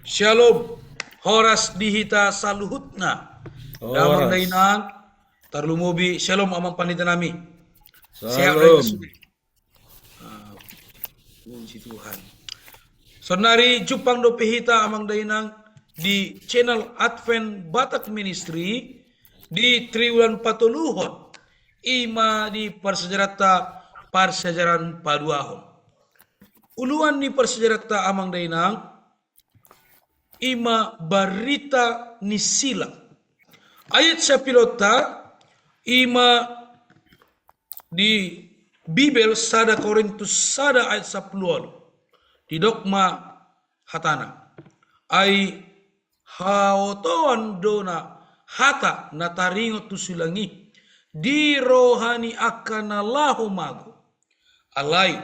Shalom, horas dihita saluhutna. Damang Oras. dainang, tarlumubi, shalom amang panita nami. Sehat rin Salam. kasuli. Puji Tuhan. Sonari Jupang do pihita amang dainang di channel Advent Batak Ministry di triwulan patuluhon. Ima di persejarata parsejaran paduahon. Uluan ni persejarata amang dainang ima barita ni sila. Ayat sa pilota ima di Bibel sada Korintus sada ayat 10 di dogma hatana ay haotoan dona hata nataringot tusulangi di rohani akan lahu mago alay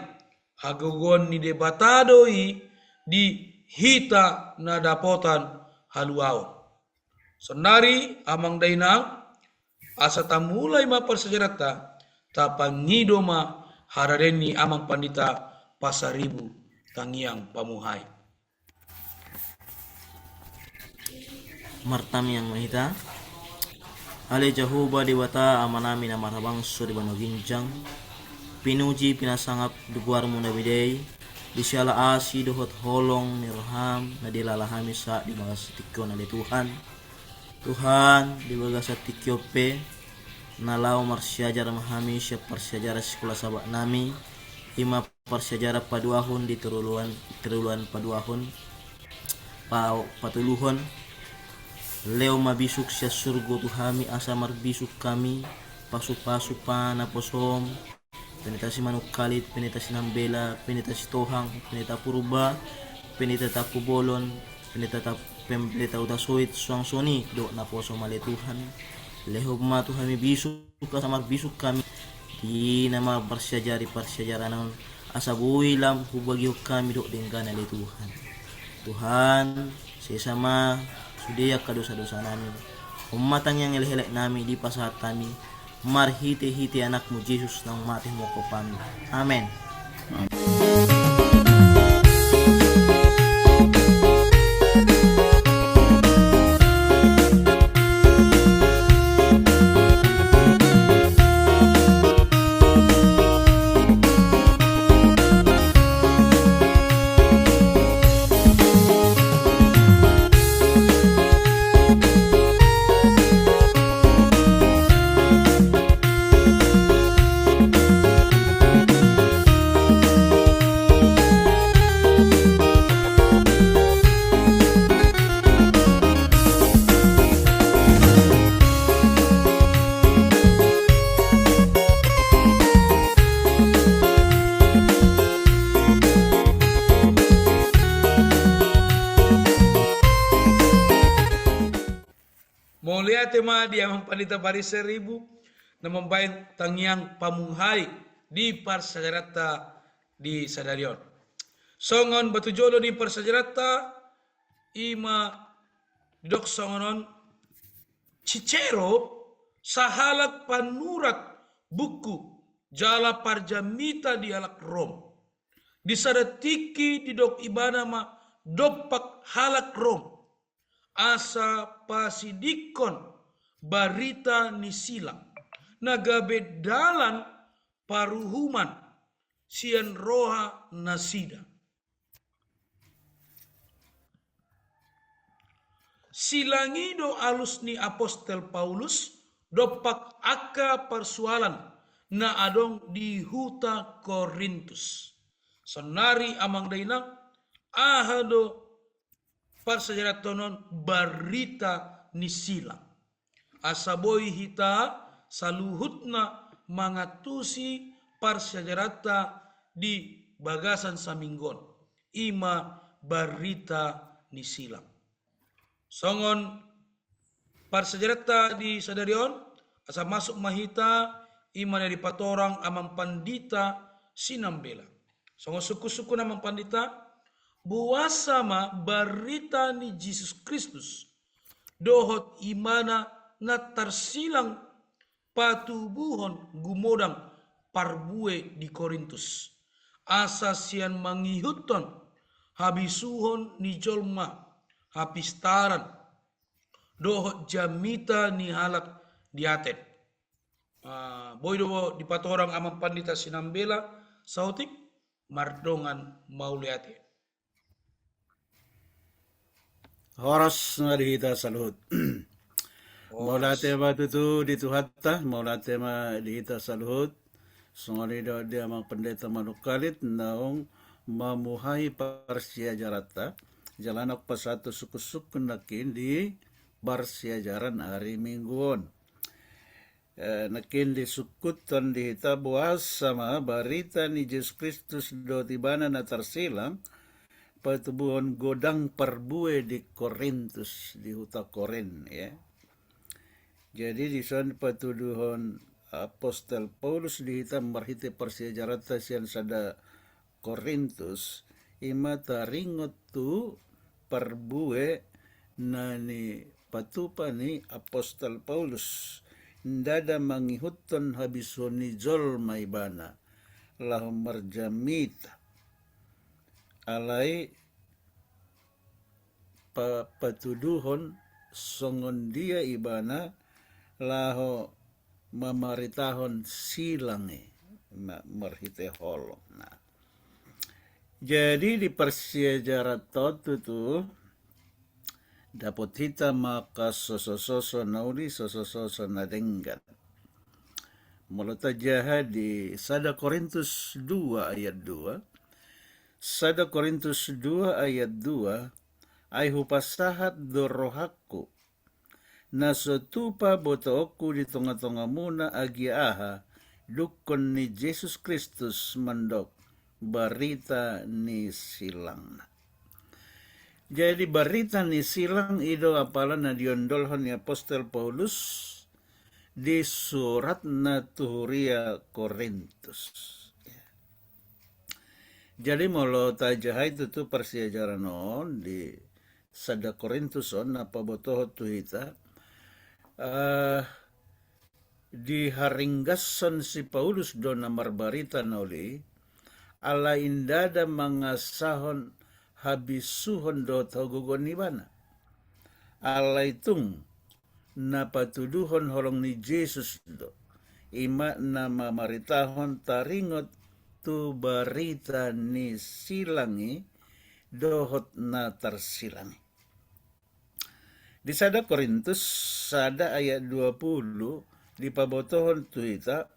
hagugon ni debatadoi di hita na dapotan haluao. Sonari amang dainang asa tamulay mapersejarata tapangido ma haradeni amang pandita pasaribu tangiang pamuhay. Martami yang mahita. Ale Jahuba diwata amanami na marabangso di banoginjang. Pinuji pinasangap duguar mo na bidey. Di siala asi dohot holong ni roham na dilalahami sa di mga satikyo na lituhan. Tuhan di baga satikyo pe nalau marsyajara mahami siya parsyajara sekolah sabak nami. Ima parsyajara paduahon di teruluan paduahon patuluhon. Leo mabisuk siya surgo tuhami asa marbisuk kami pasuk-pasuk pa na posom penita si manuk kalit penita si nambela penita si tohang penita purba penita tapubolon penita utasoit suang soni do na poso maletuhan leho ma tuhami bisuk asa marbisuk kami di nama parsyajaranan asa builam hubagi kami do denggan na Tuhan. Tuhan sesama sudia ka dosa-dosa namin. Umatang yang ilhelek namin di pasahat kami. Marhiti-hiti anakmu Jesus nang mati mo ko kami. Amen. Mulia tema dia mempanita baris seribu na membayang tangiang pamunghay di parsajarata di sadarion. Songon batujolo di parsajarata ima dok songonon Cicero sahalak panurat buku jala parjamita di alak Rom. Di sadatiki di dok ibana ma dopak halak Rom. Asa pasidikon barita ni sila nagabedalan paruhuman sian roha nasida. Silangido alus ni apostel Paulus dopak aka persoalan na adong di huta Korintus. Sonari amang dainang ahado parsajaratonon barita ni sila. Asaboy hita saluhutna mangatusi parsajarata di bagasan saminggon. Ima barita ni sila. Songon parsajarata di sadarion asa masuk mahita ima dari patorang amang pandita sinambela. Songon suku-suku namang pandita buasama barita ni Jesus Kristus dohot imana na tarsilang patubuhon gumodang parbue di Korintus asa sian mangihuton habisuhon ni jolma hapistaran doho jamita ni halak diaten. Boy do di patorang amang pandita sinambela sautik mardongan mauliate. Horas nga dihita sa luhod. Maulate ma tutu dituhatta, maulate ma dihita sa luhod. Sungani daw dia mga pendeta manukalit naong mamuhay parsia jarata. Jalanak pa sa sukusuk nakin di barsia jaran hari mingguon. Nakin di sukutan dihita buas sama barita ni Yesus Kristus do tibana na tarsilang patubuhon godang parbue di Korintus di huta Korin ya. Jadi di sana patuduhon Apostol Paulus di hitam marhite persejarata sian sada Korintus ima taringot tu parbue nani patupa ni Apostol Paulus ndada mangihuton habison ni jol maibana lahum marjamita alai patuduhon songon dia ibana laho mamaritahon silange marhite holo. Nah, jadi di persejarah tu dapat kita maka soso nauli soso nadenggan. Mulata jahat di 1 Korintus 2 ayat 2. 1 Korintus 2 ayat 2 ay hupasahat do rohakku na sotupa botookku di tonga-tonga muna agiaha dukon ni Jesus Kristus mandok barita ni silang. Jadi barita ni silang ido apalan na diondolhon ni Apostol Paulus di surat na Tuhuria Korintus. Jadi molo tajahay itu persejarah non di 1 Korintus on napabotoho tuhita di haringgason si Paulus do namar barita nauli ala indada mangasahon habisuhon do tagugon ibana ala itung napatuduhon holong ni Jesus do ima nama maritahon taringot tu barita ni silangi dohot na tarsilangi. Di 1 Korintus sada ayat 20 di pabotohon tu ita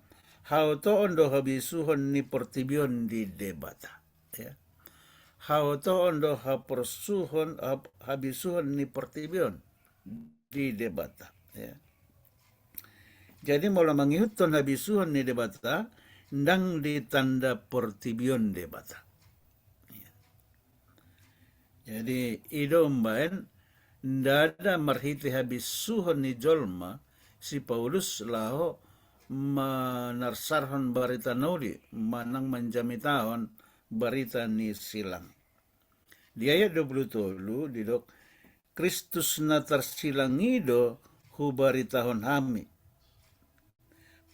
hautoon do habisuhon ni portibion di debata ya. Hautoon do habisuhon ni portibion di debata ya. Jadi mula mangihuton habisuhon ni debata ndang di tanda portibion debata. Jadi idombaen ndada marhiti habisuhon ni jolma si Paulus laho manarsarhon barita nauli manang manjamitahon barita ni silang. Di ayat 20 didok Kristus na tarsilangido hubaritahon hami.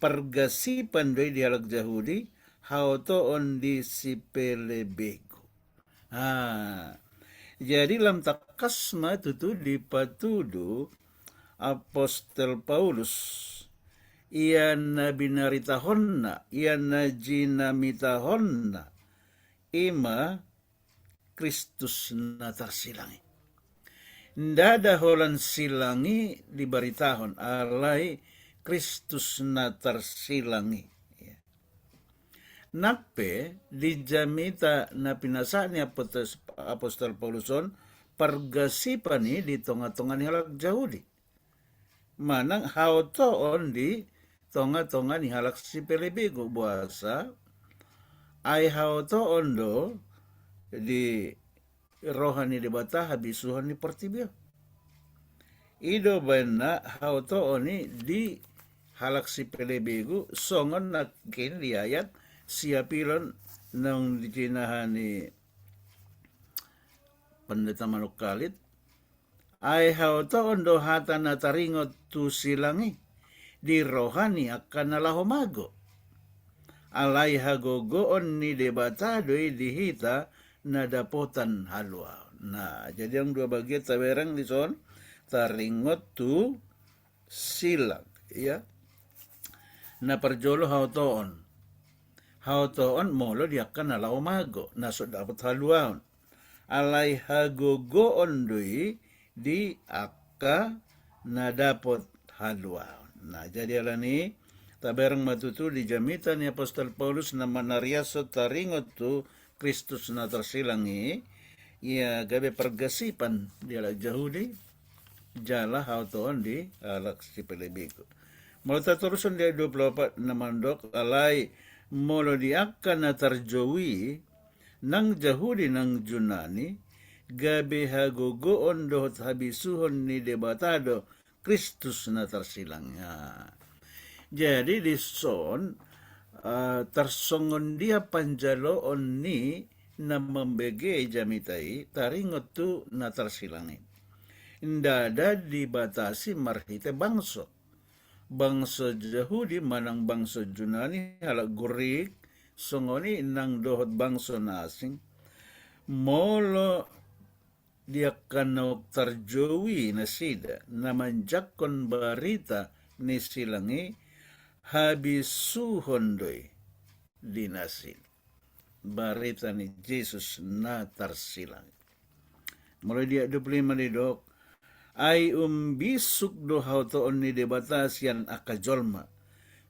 Pergasipan doy dialog Yahudi hautoon di sipelebego. Jadi lam takasma tutu dipatudu Apostol Paulus iyan na binaritahonna iyan na jinamitahonna ima Kristus na tarsilangi. Ndada holan silangi dibaritahon alay Kristus na tarsilangi. Nakpe di jamita na pinasa ni Apostol Pauluson pargasipan ni di tonga-tonga ni halak Yahudi. Manang hautoon di tonga-tonga ni halak si Pelebigo buasa ay hautoon do di rohani di bata habisuhan ni portibio. Ido bana hautoon ni di halak si Pelebigo songon na kinriayat siapilon nang ditinahan ni Pendeta Manukalit ay hautoon do hata na taringot tu silangi di rohani akan nalahomago alay hagogoon ni debatadoy dihita na dapotan halwa. Nah, jadi yang dua bagian taberang di son taringot tu silang, ya. Na perjolo hautoon. Hautoon molo diakan ala umago. Naso dapat haluan. Alay hagogoon dui di akka na dapat haluan. Nah, jadi ala ni taberang matutu di jamitan ni Apostol Paulus na manariaso taringot tu Kristus na tersilangi. Ya gabe pergasipan di ala Yahudi jala hautoon di alak si Pelebigo. Mula terusan dia 24 na mandok alay molo diakan na tarjowi nang Yahudi nang Junani gabe hagogoon dohot habisuhon ni debatado Kristus na tersilangnya. Jadi di son tersongon dia panjaloon ni na membege jamitai taringot tu na tersilangi. Indada dibatasi marhite bangso. Bangsa Yahudi manang bangsa Junani halak Gurik songoni nang dohot bangsa na asing. Molo dia kanok tarjowi na sida na manjakon barita ni silangi habisuhondoy dinasin. Barita ni Jesus na tarsilang. Mulai dia 25 ni dok, ay umbisuk do hautoon ni debatasian akajolma.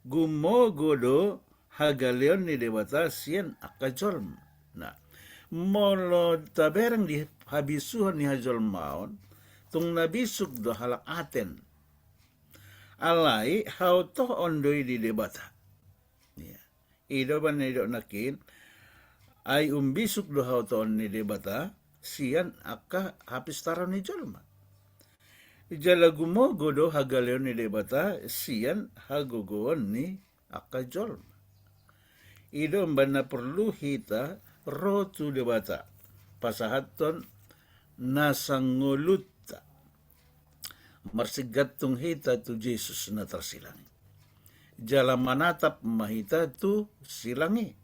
Gumogodo hagaleon ni debatasian akajolma. Nah, molo taberang di habisuhan ni hajolmaon, tung nabisuk do halak aten. Alay hautoon doy di debata. Ido ban ido nakin, ay umbisuk do hautoon ni debata, siyan aka hapistaron ni jolma. Jala gumogodo hagaleon ni debata, siyan hagogoon ni akajolma. Ido ban na perlu hita rotu debata. Pasahaton nasangulutta. Marsigatong hita tu Jesus na tersilangi. Jala manatap mahita tu silangi.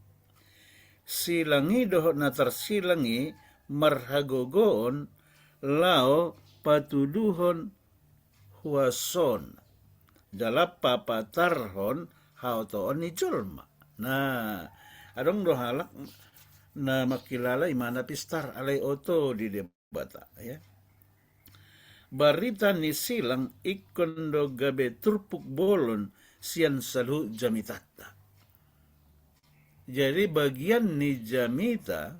Silangi dohot na tersilangi marhagogoon lao patuduhon huason. Jala papatarhon hautoon ni jolma. Nah, adong do halak na makilala imana pistar alay oto di debata, ya. Barita ni silang ikondo gabe turpuk bolon sian salu jamitata. Jadi bagian ni jamita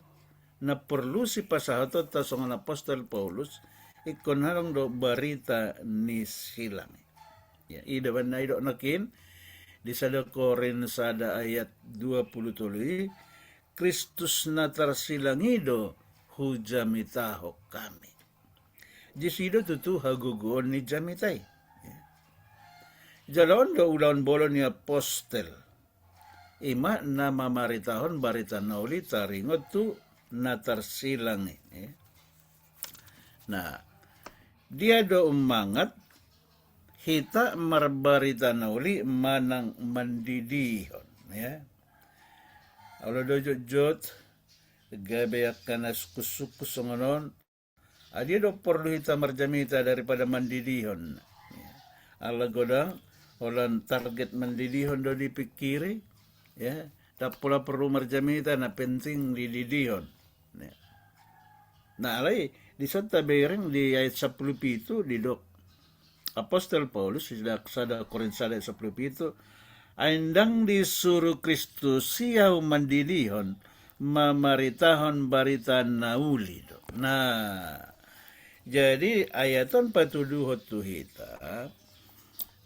na perlu si pasahato tasongan Apostol Paulus ikon harong do barita ni silang. Ya, ida ban na ido nakin di sada Korin sada ayat 20 Kristus na tarsilangido hujamitaho kami. Disido tutu hagugoon ni jamitay. Jalon do ulan bolon ni apostel. Ima na mamaritahon barita nauli taringot tu na tarsilangi. Nah, dia do umangat hita marbarita nauli manang mandidihon. Ya. Kalau do jot gabe kanas kusukus ngonon dia do perlu hita marjamita daripada mandidihon. Ala godang olan target mandidihon do dipikiri, ya, tak pula perlu marjamita na penting dididihon. Nah, alay di Santa Bereng di ayat 17 di dok Apostol Paulus sada Korintus 17 aindang disuruh Kristus siau mandidihon mamaritahon barita nauli do. Nah, jadi ayaton patuduhot tu hita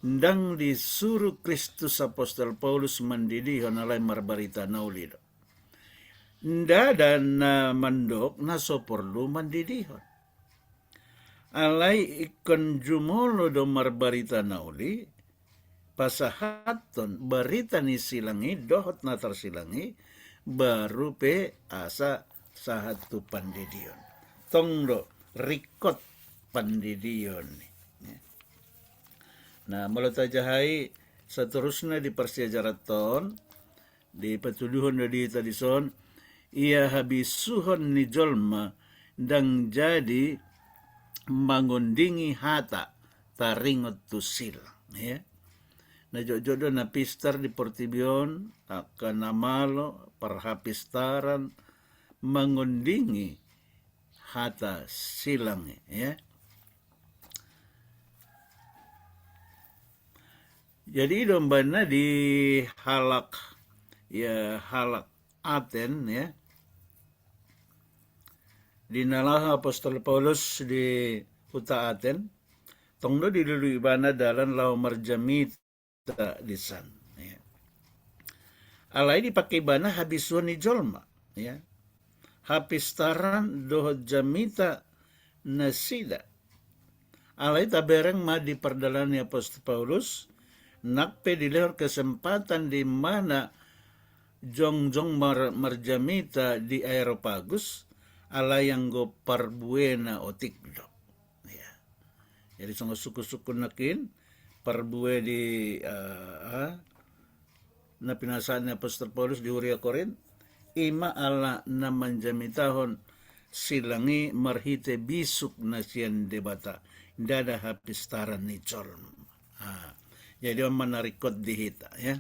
ndang disuruh Kristus Apostol Paulus mandidihon alay marbarita nauli do. Nda dan mandok na so perlu mandidihon. Alay ikon jumolo do marbarita nauli pasahaton barita ni silangi dohot na tersilangi baru pe asa sahatu pandidion. Tongdo rikot pandidion. Nah, malata jahai seterusnya di persiajaraton di petuduhon dari tadi son ia habisuhon ni jolma dang jadi mangundingi hata taringot tusil. Ya. Na jodoh na pistar di Portibion, akan namalo, parhapistaran, mangundingi hata silang. Ya. Jadi domba na di halak Aten ya. Dinalah Apostol Paulus di huta Aten. Tongdo dilulu ibana dalan lau marjamita di san. Ya. Alai dipakai ibana habisuan ni jolma. Ya. Hapistaran dohot jamita nasida. Alai tabereng ma di perdalan ni Apostol Paulus. Nakpe dilehor kesempatan di mana jongjong marjamita di Aeropagus ala yang go parbuena otikdo. Ya. Jadi suku-suku nakin parbue di na pinasaan ni Apostol Paulus di Huria Korin ima ala na manjamitahon silangi marhite bisuk na siyan debata dada hapistaran ni Cholm. Jadi manarikot dihita ya.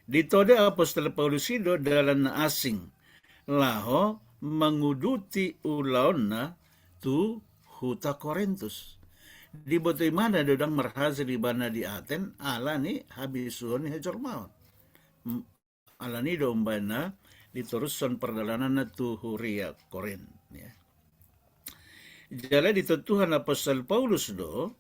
Ditode Apostol Paulusido dalan na asing laho menguduti ulaon na tu huta Korintus. Di botoy mana dodang marhasil ibana di Aten ala ni habisuhon ni Hejormaon. Ala ni dombana dituruson perdalanan na tu Huria Korin ya. Jala ditutuhan Apostol Paulus do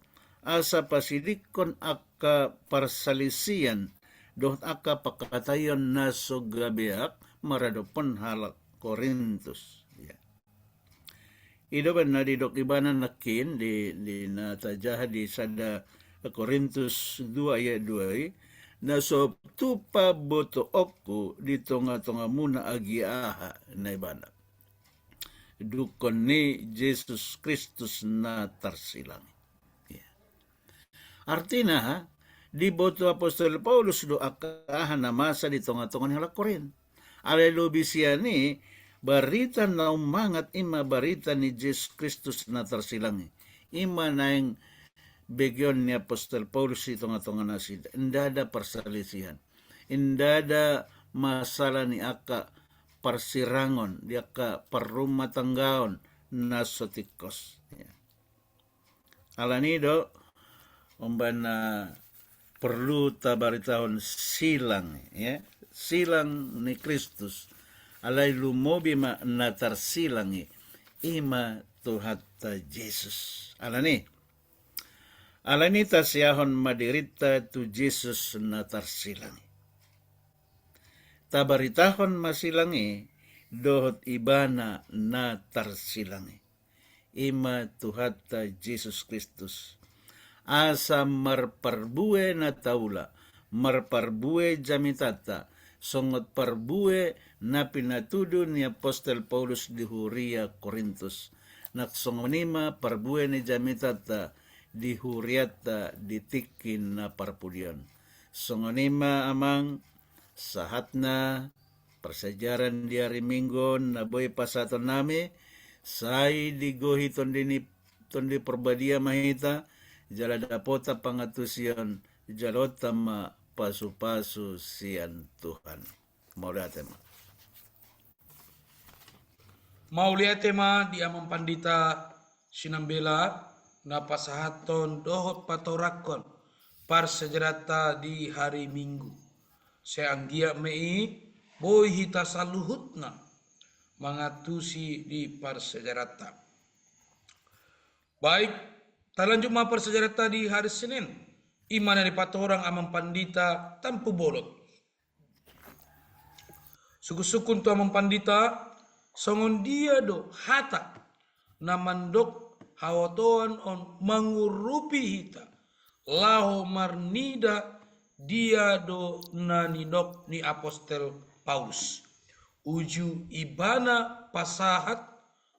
asa pasidikon aka parsalisian doh aka pakatayon na sogabeak maradopon halak Korintus. Ya. Ido ban na didok ibanan nakin di natajah di sada Korintus 2 ayat 2 na so tupa boto oku di tonga-tonga muna agiaha na ibana. Dukon ni Jesus Kristus na tarsilang. Artinya, di boto Apostol Paulus do akahan na masa di tonga-tonga ni halak Korin. Alelubi siya ni barita na umangat ima barita ni Jesus Kristus na tarsilangi. Ima na yung begyon ni Apostol Paulus di tonga-tonga na sida. Indada parsalisihan. Indada masalah ni aka parsirangon. Di aka parumatanggaon na sotikos. Alanido, umbana perlu tabaritahon silang ya silang ni Kristus alay lumobi ma natar silangi ima tuhatta Jesus alani tasiyahon madirita tu Jesus natar silangi tabaritahon masilangi dohot ibana natar silangi ima tuhatta Jesus Kristus asa marparbue na taula, marparbue jamitata, songot parbue na pinatudo ni Apostol Paulus di Huria Korintus. Naksongonima parbue ni jamitata di Huriata di tikin na parpudion. Songonima amang sahat na persejaran di hari Minggu na boy pasaton nami, say di gohiton di perbadia mahita, jala dapota pangatusian jalota ma pasu-pasu sian Tuhan. Mauliate ma di amang pandita sinambela na pasahaton dohot patorakon par sejerata di hari Minggu. Seanggia mei boy hita saluhutna mangatusi di par sejerata. Baik, talanjut ma persejarata di hari Senin. Iman dari patorang amang pandita tampu bolot. Suku-sukun tu amang pandita songon dia do hata namandok hawatoan on mangurupi hita. Laho marnida dia do nanidok ni Apostol Paulus. Uju ibana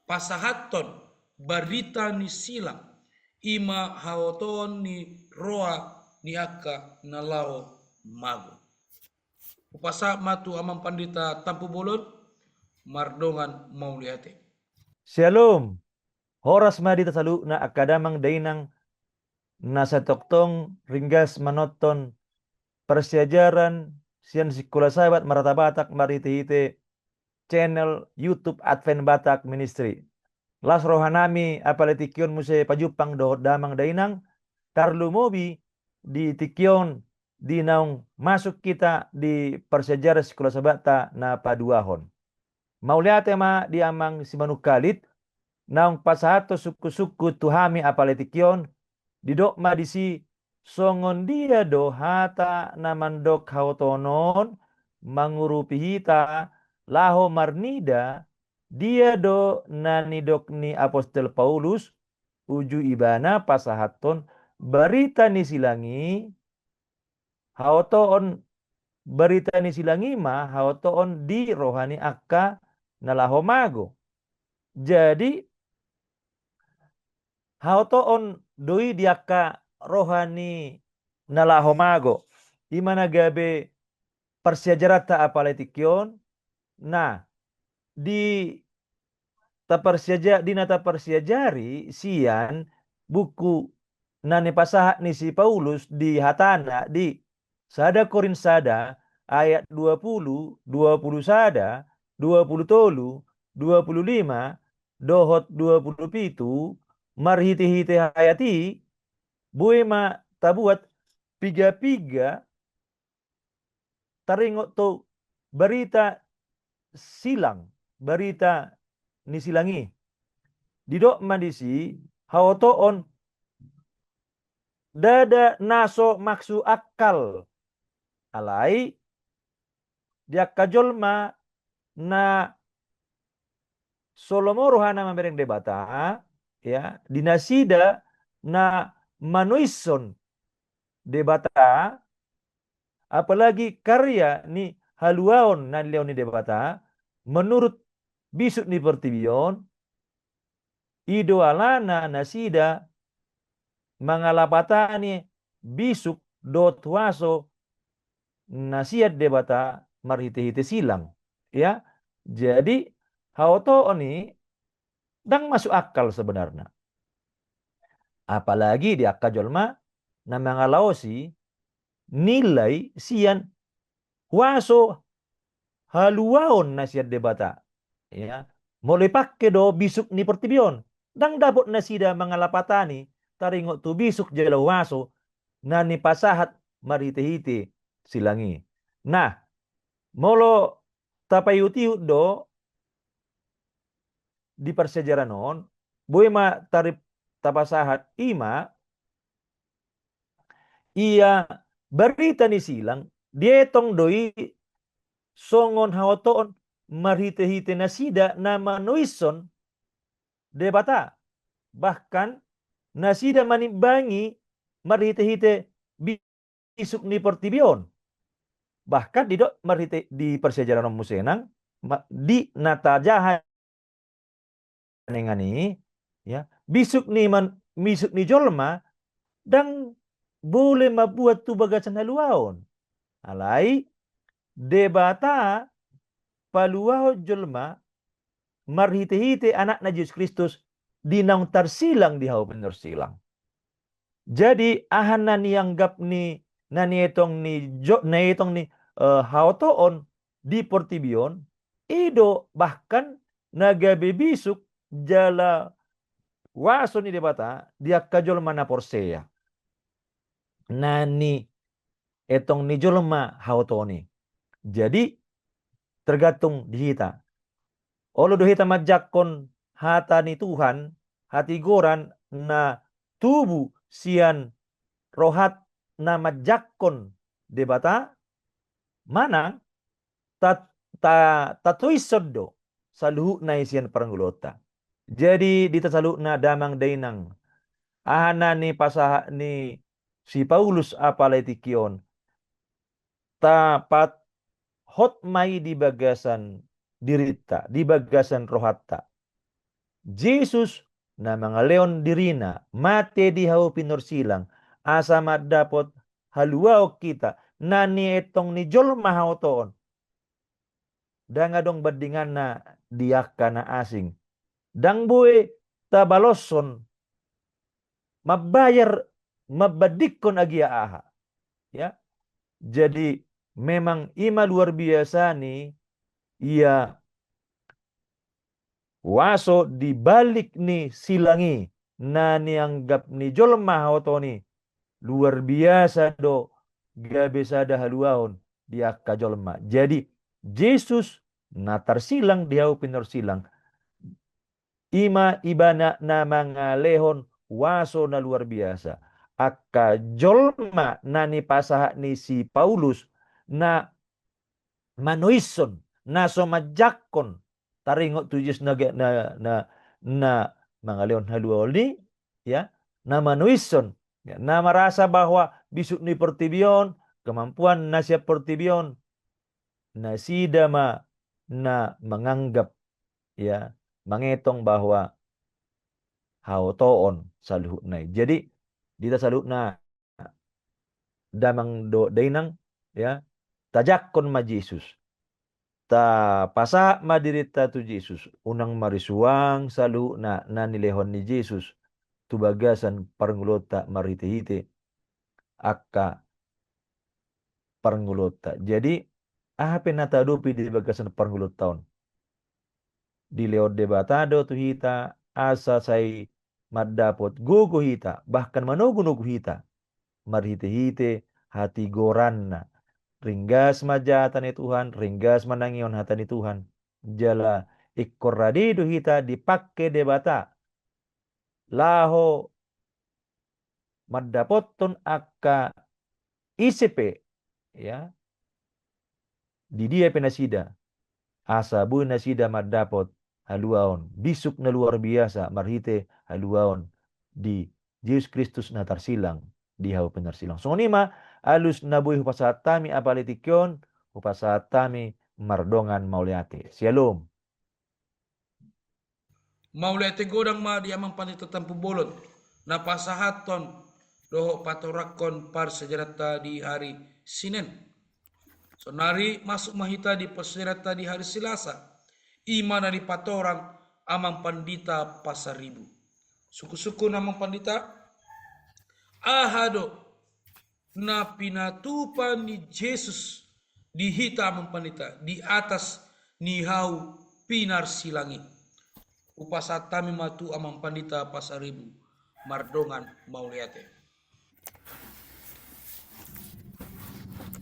pasahaton barita ni silang. Ima hawaton ni roa ni aka nalao mago. Upasa matu amang pandita tampu bolot mardongan mauliate. Shalom. Horas madi tasalu na akadamang dainang nasa toktong ringgas manoton persiajaran sian sekolah sahabat marata Batak mariti-hite channel YouTube Advent Batak Ministry. Las rohanami apaletikion muse pajupang dohot damang dainang tarlu mobi di tikion di naung masuk kita di persejarah sekolah sabata na paduahon. Mauliate ma di amang si manukalit naung pasahato suku-suku tuhami apaletikyon didok madisi songon dia do hata namandok hautonon mangurupi hita laho marnida dia do nanidok ni apostol Paulus uju ibana pasahaton berita ni silangi hauton berita ni silangi ma hauton di rohani akka nalaho mago. Jadi hautoon doi diaka rohani nalahomago imana gabe persiajarata apaletikyon nah di nata persiajari sian buku nani pasahat ni si Paulus di hatana di sada Korin sada ayat 20 sada 23 25 dohot 27 marhiti-hiti hayati buema tabuat piga-piga taringot to berita silang berita ni silangi didok mandisi hawotoon dada naso maksu akal alai dia kajolma na Solomo rohana mamereng debata ya dinasida na manuison debata apalagi karya ni haluaon na leon ni debata menurut bisut ni pertibion ido alana nasida mangalapatani bisuk dot waso nasiat debata marhite-hite silang ya jadi haoto oni dang masuk akal sebenarnya. Apalagi di akajolma na mangalaosi nilai sian waso haluaon nasiat debata. Ya, mulai pakai do bisuk ni pertibion. Dang dapat nasida mangalapatani taringot tu bisuk jala waso nani pasahat marite-hite silangi. Nah, molo tapayuti do di persejarah non boema tarip tapasahat ima ia berita ni silang dietong doi songon hawotoon marhite-hite nasida nama noison debata bahkan nasida manimbangi marhite-hite bisuk ni pertibion bahkan didok marhite di persejarah non musenang di nata jahat nengani ya bisuk ni jolma dan boleh membuat tu bagasan haluaon alai debata paluao jolma marhite-hite anak na Yesus Kristus dinang tarsilang di hau bener silang jadi ahanan yang gap ni nani etong ni hautoon di portibion ido bahkan nagabe bisuk jala waso ni debata dia kajol mana porseya nani etong ni jolma hautoni jadi tergantung di kita olo do hita majakon hata ni Tuhan hati goran na tubuh sian rohat na majakon debata mana tatuisodo saluhu na isian paranggulota jadi ditasaluk na damang dainang ahana ni pasaha ni si Paulus apaletikion tapat hot mai di bagasan dirita di bagasan rohatta Jesus na mga leon dirina mate di hau pinorsilang asa madapot haluao kita nani etong ni jolma hautoon danga dong badinganna diakana asing. Dang bue tabaloson mabayar mabadikon agia aha. Ya. Jadi memang ima luar biasa nih, ia waso dibalik ni silangi na nianggap ni jolma hotoni luar biasa do gabe sada haluaon dia kajolma. Jadi Yesus natar silang diau pinor silang ima ibana na mangalehon waso na luar biasa. Akka jolma na ni pasaha ni si Paulus na manuison na somajakon taringot tujis na mga leon haluoli ya na manuison ya, na merasa bahwa bisuk ni pertibion kemampuan na siap pertibion na sidama na menganggap ya mengetong bahwa hautoon saluhut nai. Jadi dita saluhut na damang do dainang ya tajakon ma Yesus. Ta pasa madirita tu Yesus. Unang marisuang salu na nanilehon ni Yesus. Tubagasan parngulota marite-hite. Akka parngulota. Jadi apa natadupi di bagasan parngulot taon. Di leod debatado tu hita. Asa say madapot gugu hita. Bahkan manugunugu hita. Marhite-hite hati goranna. Ringgas majatan ni Tuhan, ringgas manangion hata ni Tuhan. Jala ikkoradidu hita dipakai debata. Laho madapoton akka ICP ya. Di dia penasida. Asa bu nasida madapot haluaon. Bisuk na luar biasa marhite haluaon di Yesus Kristus na tarsilang di hau penarsilang. So nima alus nabuhi hupasatami apalitikyon, hupasatami mardongan mauliate. Shalom. Mauliate godang ma di amang panito tampu bolot. Napasahaton doho patorakon par sejarata di hari Senin. So nari masuk mahita di persejarata di hari Selasa. Imana di patorang amang pandita pasaribu. Suku-suku namang pandita ahado na pinatupan ni Jesus di hitam panita di atas nihau pinar silangi upasatami matu amang pandita pasaribu mardongan mauliate.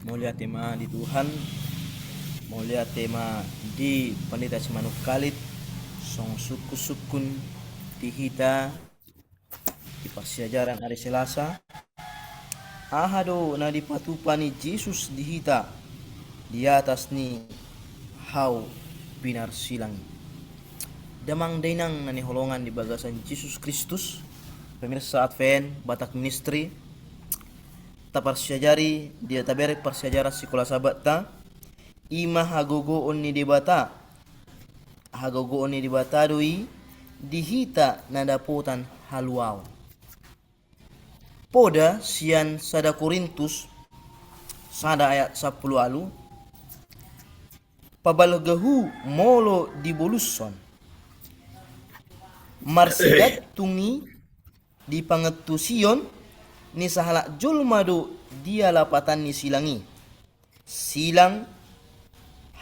Mauliate ma di Tuhan, mauliate ma di pandita si manuk kalit, song suku-sukun di hita di pasyajaran hari Selasa. Ahado na dipatupan ni Jesus di hita di atas ni hau pinar silang. Damang dainang naniholongan di bagasan Jesus Kristus. Pemirsa Advent Batak Ministry. Ta parsyajari dia taberek parsyajara sikola sabat ta. Ima hagogoon ni debata. Hagogoon ni debata doi di hita nadaputan haluaw. Poda sian sada Korintus sada ayat 10 alu pabalgahu molo di boluson marsidat tungi di pangetusion ni sahalak julmado dia lapatan ni silangi silang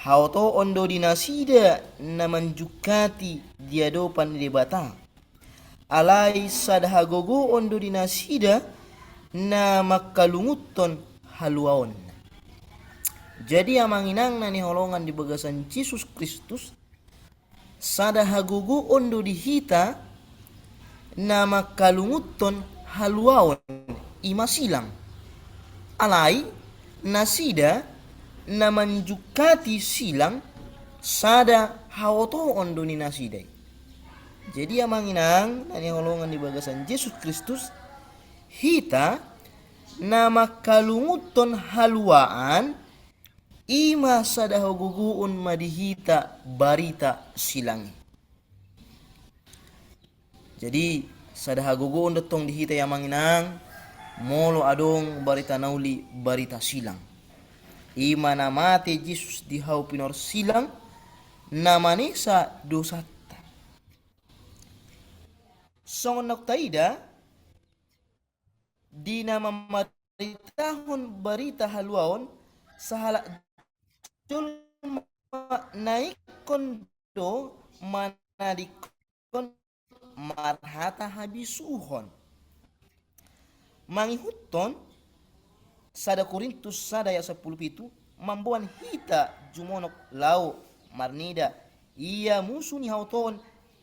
hauto ondo dinasida namanjukati dia dopan di bata alai sadahagogo ondo dinasida na makalunguton haluaon. Jadi amanginang na niholongan di bagasan Jesus Kristus sada hagugu ondo dihita na makalunguton haluaon ima silang. Alai nasida na manjukati silang sada hawoto ondo ni nasidai. Jadi amanginang na niholongan di bagasan Jesus Kristus hita na makalunguton haluaan ima sadahoguguun madihita barita silangi. Jadi sadahaguguun datong dihita yamanginang molo adong barita nauli barita silang. Ima na mate Jesus dihau pinor silang namane sa dosatta. Songon naktaida di nama maritahon barita haluaon sa hala julma naikon do manadikon marhata habisuhon. Mangihuton sada Korintus sada ayat 10 mambuan hita jumonok lau marnida ia musuh ni hauton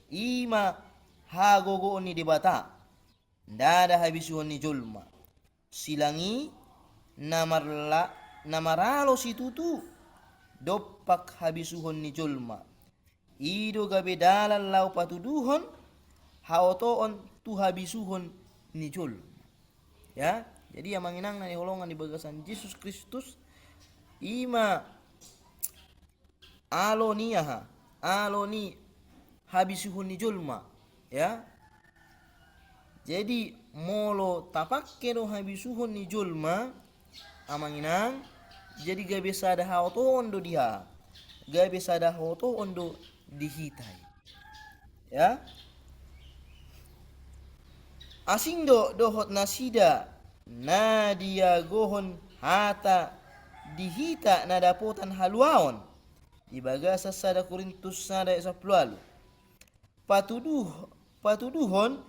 ima hagogo ni debata dada habisuhon ni julma silangi namaralo situtu dopak habisuhon ni julma ido gabe dalal lau patuduhon hauton tu habisuhon ni julma. Ya, jadi yang manginang nani holongan di bagasan Yesus Kristus ima alo ni habisuhun ni julma, ya. Jadi molo tapakke do habisuhun ni julma amanginang jadi gabe sada haoto ondo dia gabe sada haoto ondo dihitai, ya. Asing dohot nasida na dia gohon hata dihita na dapotan haluaon di bagasa sada Korintus sada 10 patuduhon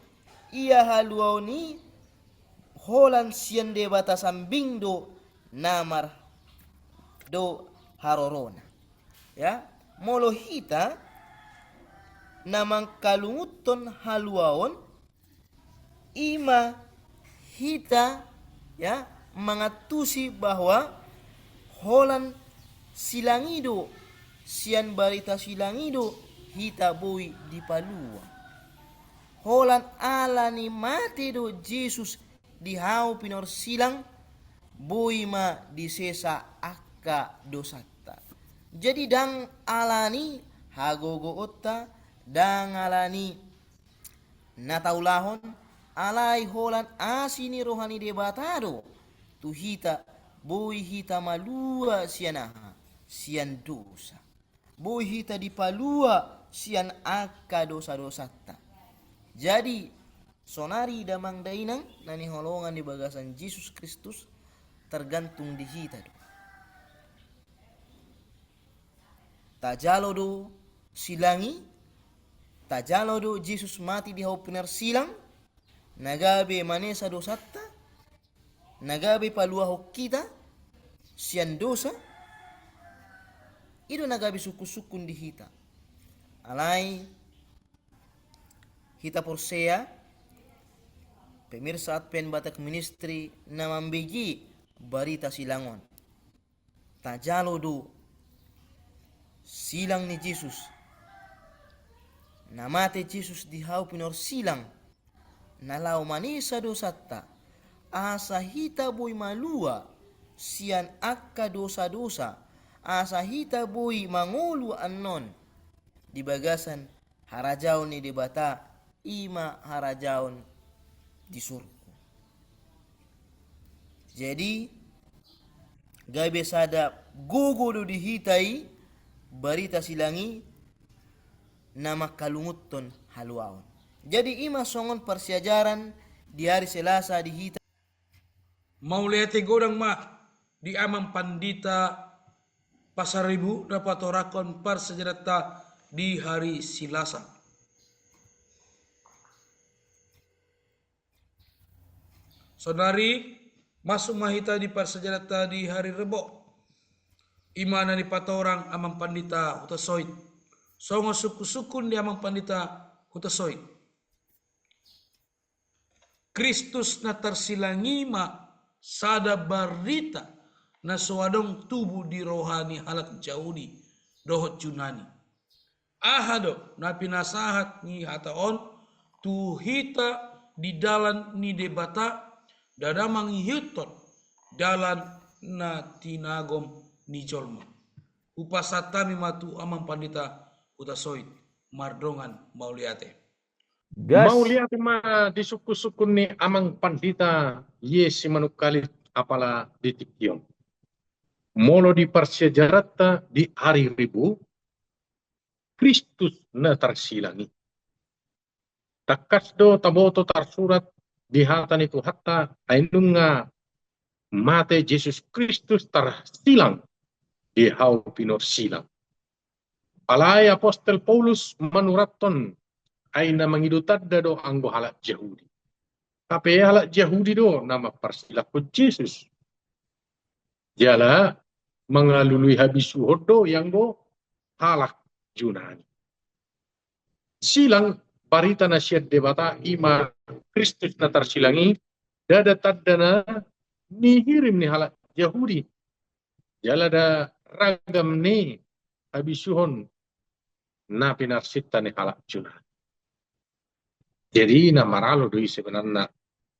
ia haluaoni holan sian de batasambing do namar do harorona, ya. Molo hita namang kalunguton haluaon ima hita, ya, mengatusi bahwa holan silangido sian barita silangido hita boy di palua holan alani mati do Jesus dihau pinor silang boy ma disesa akka dosata. Jadi dang alani hagogo otta dang alani nataulahon alai holan asini rohani debatado tu hita boy hita malua sianaha sian dosa boy hita dipalua sian akka dosa-dosata. Jadi sonari damang dainang nani holongan di bagasan Yesus Kristus tergantung di hita do. Tajalo do silangi tajalo do Yesus mati di hau pinar silang nagabe manesa dosatta nagabe palua hokkita sian dosa ido nagabe suku-sukun di hita alai hita porsea pemirsa Advent Batak Ministry na mambegi barita silangon tajalo do silang ni Jesus namate Jesus di hau pinor silang nalau manisa dosatta asa hita boy malua sian akka dosa-dosa asa hita boy mangolu annon di bagasan harajaon ni debata ima harajaon di surga. Jadi gabe sada gogo do dihitai barita silangi nama kalunguton haluaon. Jadi ima songon persiajaran di hari Selasa di hita Mauliate godang ma di amang pandita pasaribu dapat orakon persejarata di hari Selasa. Saudari masuk mahita di persejarata di hari Rebo. Imana di patorang amang pandita hutasoit. Songo suku-sukun di amang pandita hutasoit. Kristus na tersilangi ma sada barita na suadong tubuh di rohani halat jaudi dohot Yunani. Ahado na pinasahat ni hataon tu hita di dalan ni debata dadamang hiuton dalan na tinagom ni jolma. Upasatami matu amang pandita utasoit mardongan mauliate. Gas. Mau lihat ma di suku-suku ni amang pandita yesi manukalit apala di tikyon. Molo di persejarata di hari ribu Kristus na tarsilangi. Takas do taboto tarsurat di hatan itu hatta ainung nga mate Jesus Kristus tarsilang di hau pinor silang. Palay Apostel Paulus manuraton ay na mangidutad do anggo halak Yahudi. Tapi halak Yahudi do nama parsilak ko Jesus. Jala mengalului habis hodo yang go halak Yunani. Silang parita na siya debata ima Kristus na tarsilangi dadatad na nihirim ni halak Yahudi. Jala da ragam ni habisuhon na pinarsita ni halak Yunani. Jadi na maralo doi sebenarnya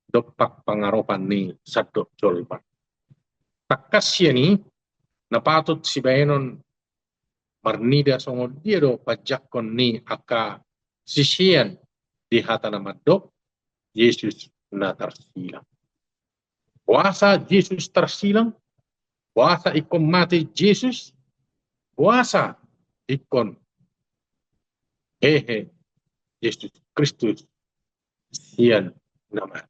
dopak pangaropan ni sadok jolpan. Takas siya ni napatut si bayanon marnida songo dia do pajakon ni aka sisian di hata nama dok Yesus na tarsilang. Puasa Yesus tarsilang, puasa ikon mati Yesus, puasa ikon hehe Yesus Kristus sian nama.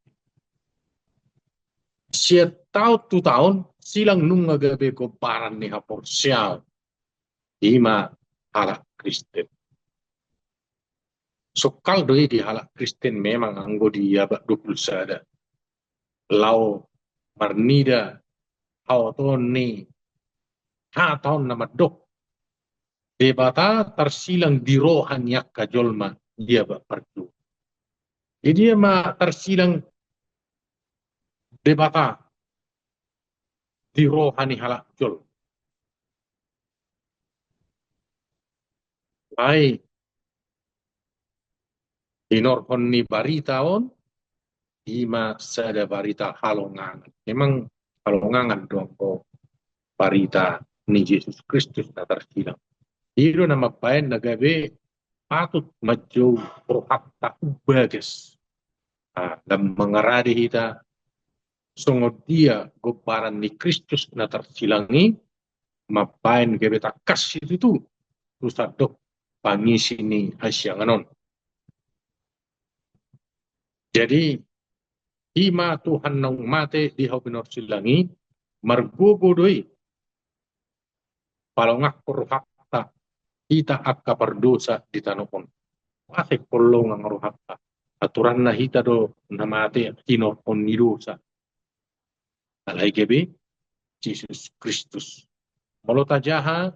Siya tu tahun silang nung gabe ko paran ni hapor siya ima halak Kristen. So kaldo di halak Kristen memang anggo di abad 20 sada. Lau marnida hau ton ni ha tahun nama dok. Debata tersilang di rohan yak kajolma dia bak perdu. Jadi dia ma tersilang debata di rohani halak jol. Baik. Inorhon ni barita on, ima sada barita halongangan. Memang halongangan dong ko barita ni Yesus Kristus na tersilang. Iro na mabayan na gabi patut majo prohakta ubagas. Dan mengeradi kita sungguh dia gobaran ni Kristus na tersilangi mabayan gabi takas itu tusadok pangisi ni asyanganon. Jadi ima Tuhan nang mate di hau pinor silangi margugudoi palongak rohakta kita akka berdosa di tanopon. Wasik polong ang rohakta. Aturan na hita do namate tinopon ni dosa. Alay gebe Jesus Kristus. Molota jaha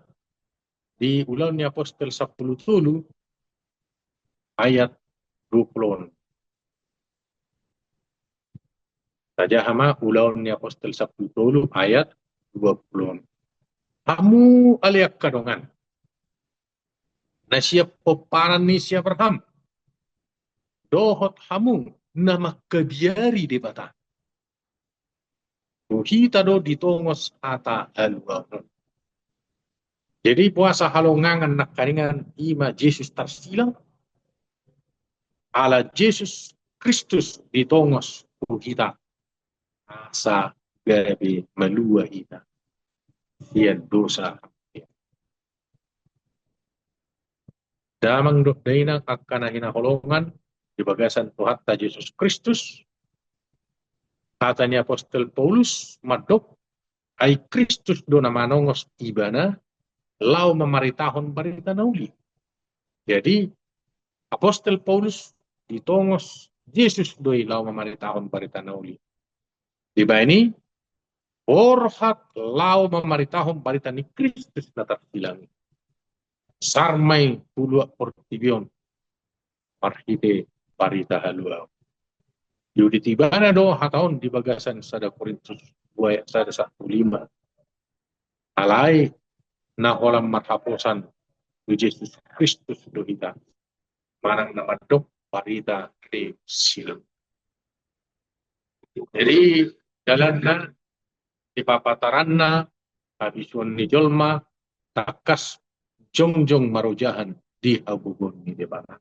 di ulang ni Apostel 10 ayat 20. Tajahama ulang ni Apostel 10 ayat 20. Kamu aliak kadongan. Na siya peparan ni siya Abraham. Dohot hamu nama kebiari di bata. Hita do ditongos ata haluang. Jadi puasa halongangan nak karingan ima Yesus tarsilang. Ala Yesus Kristus ditongos kita. Asa gabi malua kita. Sian dosa. Damang dokdaina akan hinaholongan di bagasan Tuhan Yesus Kristus. Katanya Apostel Paulus madok ay Kristus do na manongos ibana lau memaritahon barita nauli. Jadi Apostel Paulus ditongos Yesus doi lau memaritahon barita nauli. Di ini orhat lau memaritahon barita ni Kristus na tersilangi. Sarmai puluak portibion marhite barita haluau. Yudi tibana do hataon di bagasan sada Korintus 2 ayat sada 15. Alai na holam mathaposan di Yesus Kristus do kita. Manang nama dok barita de silang. Jadi jalan na ipapataran na habisuan ni jolma takas jongjong marujahan di habugun ni debata.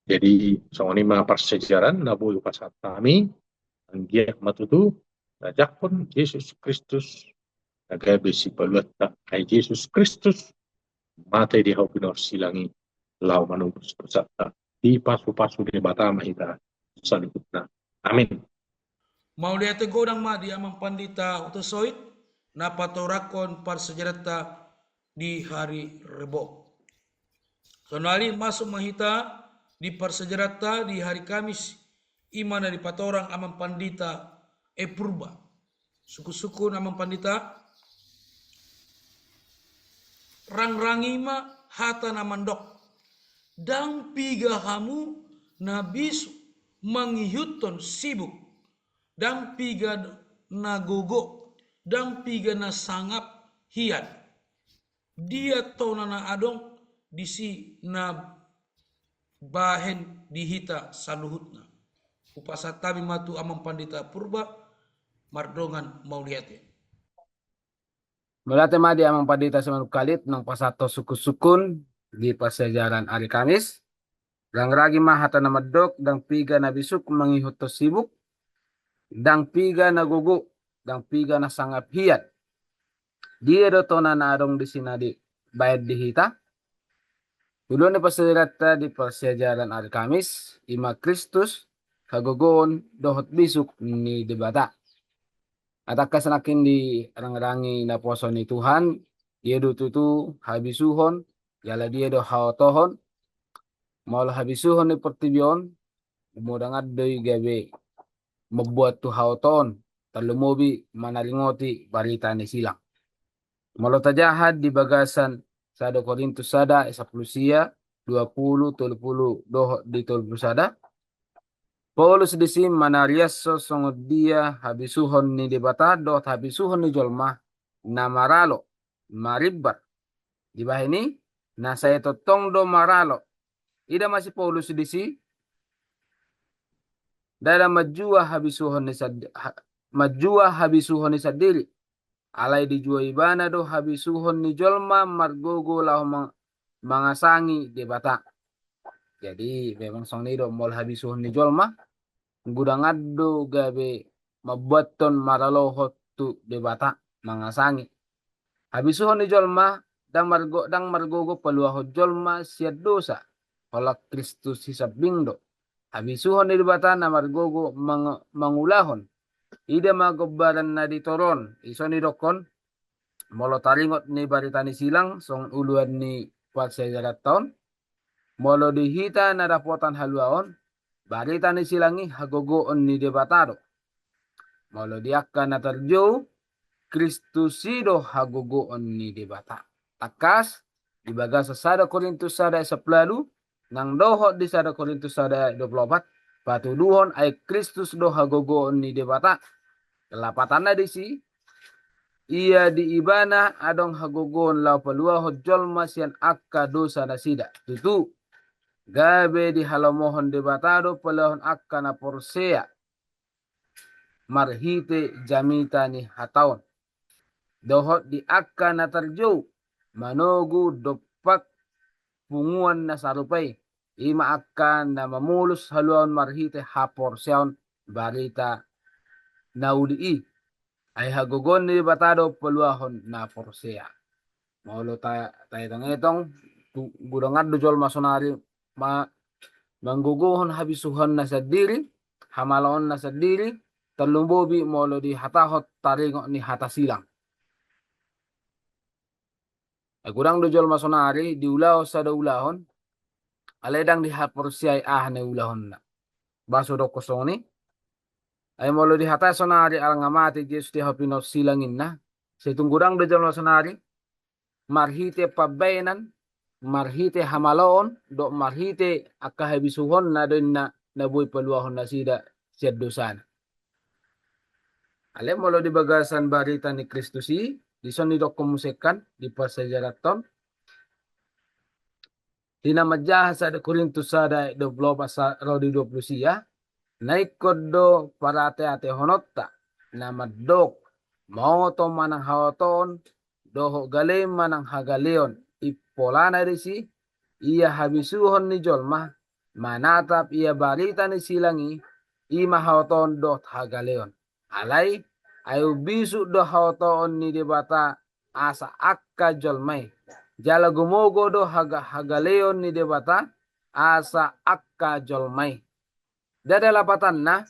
Jadi songonima persejaran nabu pasat kami anggiak matutu najakpon Yesus Kristus nagabe si paluat ay Yesus Kristus mate di hau pinor silangi lau manubus kusata di pasu-pasu di bata mahita salihutna. Amin. Mau lihat godang ma di amang pandita utusoit na patorakon par sejarata di hari Rebo. Sonali masuk mahita di persejarata di hari Kamis imana di patorang amang pandita purba. Suku-suku amang pandita rangrangima hata namandok. Dang piga kamu nabis mangihutton sibuk. Dang piga nagogo. Dang piga na sangap hiat. Dia to na adong disi na bahen dihita saluhutna. Upasatabi matu amang pandita purba mardongan mauliate. Mula tema di amang padita sa manukalit ng pasato suku-sukun di pasajaran hari Kamis. Rangragi mahata na madok, dang piga na bisuk mangihuto sibuk, dang piga na gugu, dang piga na sangap hiyat. Dia do to na narong di sinadi bayad dihita. Tulo ni pasajarata di pasajaran hari Kamis, ima Kristus, kagugoon, dohot bisuk ni debata. At akas nakin di rangi na poso ni Tuhan, dia do tutu habisuhon, yala dia do haotohon, maul habisuhon ni pertibion, umudangad doy gabe membuat tu haoton, talumobi manalingoti barita ni silang. Maul tajahad di bagasan sa 2 Korintus sada 10 20 30 doh di 30 sada. Paulus disim manariaso songod dia habisuhon ni debata dot habisuhon ni jolma na maralo maribar. Di ba ini na sa ito tong do maralo. Ida masih Paulus disi dada majua habisuhon ni sadiri. Alay di jua ibana do habisuhon ni jolma margogo lahu mangasangi debata. Jadi memang song nido mol habisuhon ni jolma gudangado gabe mabuaton maralohot tu debata mangasangi. Habisuhon ni jolma dang margogo paluahot jolma siad dosa. Kolak Kristus hisab bingdo. Habisuhon ni debata na margogo mangulahon. Ida magobaran na ditoron. Iso ni dokon molo taringot ni barita ni silang song uluan ni pasajarat taon. Molo dihita na rapotan haluaon. Barita ni silangi hagogoon ni debatado. Molo diakka na tarjo Kristusido hagogoon ni debata. Takas dibaga sa 1 Korintus sada 10 nang dohot di 1 Korintus sada 24 patuduhon ay Kristus do hagogoon ni debata. Kelapatan na disi ia di ibana adong hagogoon law paluahot jolma sian akka dosa na sida. Tutu gabe di halamohon debatado paluahon akka na porsea marhite jamita ni hataon. Dohot di akka na tarjo manogu dopak punguan na sarupay. Ima akka na mamulus haluan marhite haporseon barita na uli ay hagogon ni batado paluahon na porsea. Maulo tayo itong gudangad do jol masonari mangguguhon habisuhan na sa diri, hamalaon na sa diri, talumbobi maulo di hatahot taringo ni hatasilang. Gudang do jol masonari di ulaw sa daulahon, aledang di haporsea ay na ulahon na. Baso do kosong ni, ay molo di hata sonari al ngamati Jesus di hapinos silangin na. Sa itong gudang do jol masonari, marhite pabaynan, marhite hamaloon, do marhite akahabisuhon na doon na nabuhay paluahon na sida siya dosan. Alam molo di bagasan barita ni Kristusi, di son ni dok kumusekan di pasajaraton. Dinamadyaha sa Korintus sada 20 sa Rodi 20 siya, naikod do parate ate honotta na madok maoto manang haoton doho galim manang hagaleon ipolana risi iya habisuhon ni jolma manatap iya barita ni silangi ima haoton do hagaleon alay ayo bisu do haoton ni debata asa akka jolmay jala gumogo do hagaleon ni debata asa akka jolmai. Dada lapatan na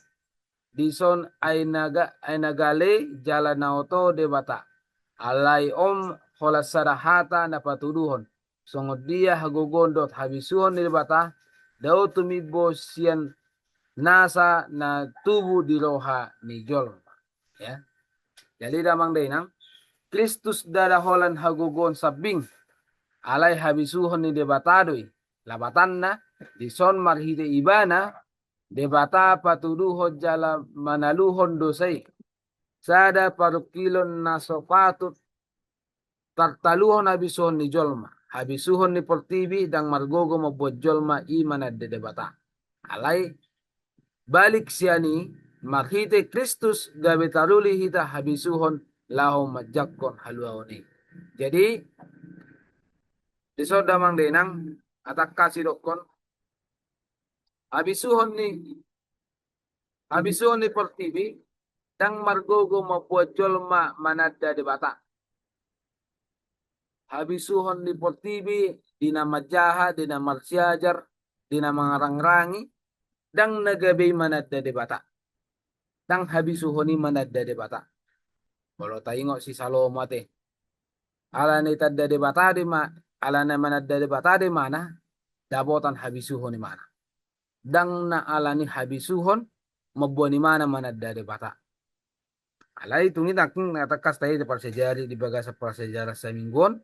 dison ay nagale jala naoto debata. Alay holasarahata na patuduhon. Songod dia hagugondot habisuhon ni debata daw tumibo siyan nasa na tubo di loha ni jolma. Ya. Jadi damang dainang Kristus dadaholan hagugon sabing alay habisuhon ni debatadoy labatan na dison marhide ibana debata patuduhon jala manaluhon dosay sada parukilon na sopatut tartaluhon habisuhon ni jolma habisuhon ni portibi dang margogo mabuat jolma imanad de debata alay balik siya ni marhite Kristus gabe taruli hita habisuhon lahong majakon haluaoni. Jadi diso damang denang atak kasidokon habisuhon ni portibi dang margogo mabuat jolma manada debata. Habisuhon ni portibi dina majaha dina marsiajar dina mangarangrangi dang nagabe manada debata. Dang habisuhon ni manada debata. Kalau tayo si Salomo ate ala ni tadda debata di ala na manada debata di mana dabotan habisuhon ni mana. Dang na ala ni habisuhon mabuan ni mana manada debata. Alay tungit aking natakas tayo di parsejari di baga sa parsejara sa minggon.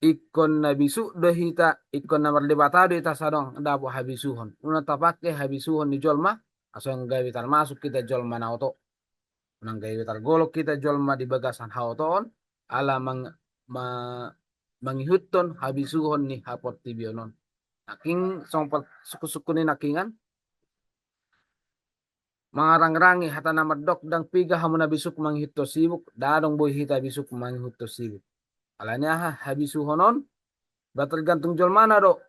Ikon na bisu dahita ikon na mardebata dahita sadong dabo habisuhon. Una tapake habisuhon ni jolma aso ang gawitan masuk kita jolma na oto. Unang gawitan golok kita jolma di bagasan haotoon ala mangihuton habisuhon ni hapot tibionon. Aking suku-suku ni nakingan mangarang-rangi hata na mardok dang piga hamuna bisuk manghito sibuk dadong boy hita bisuk manghito sibuk. Alanya habisuhonon batal gantung jolmana do.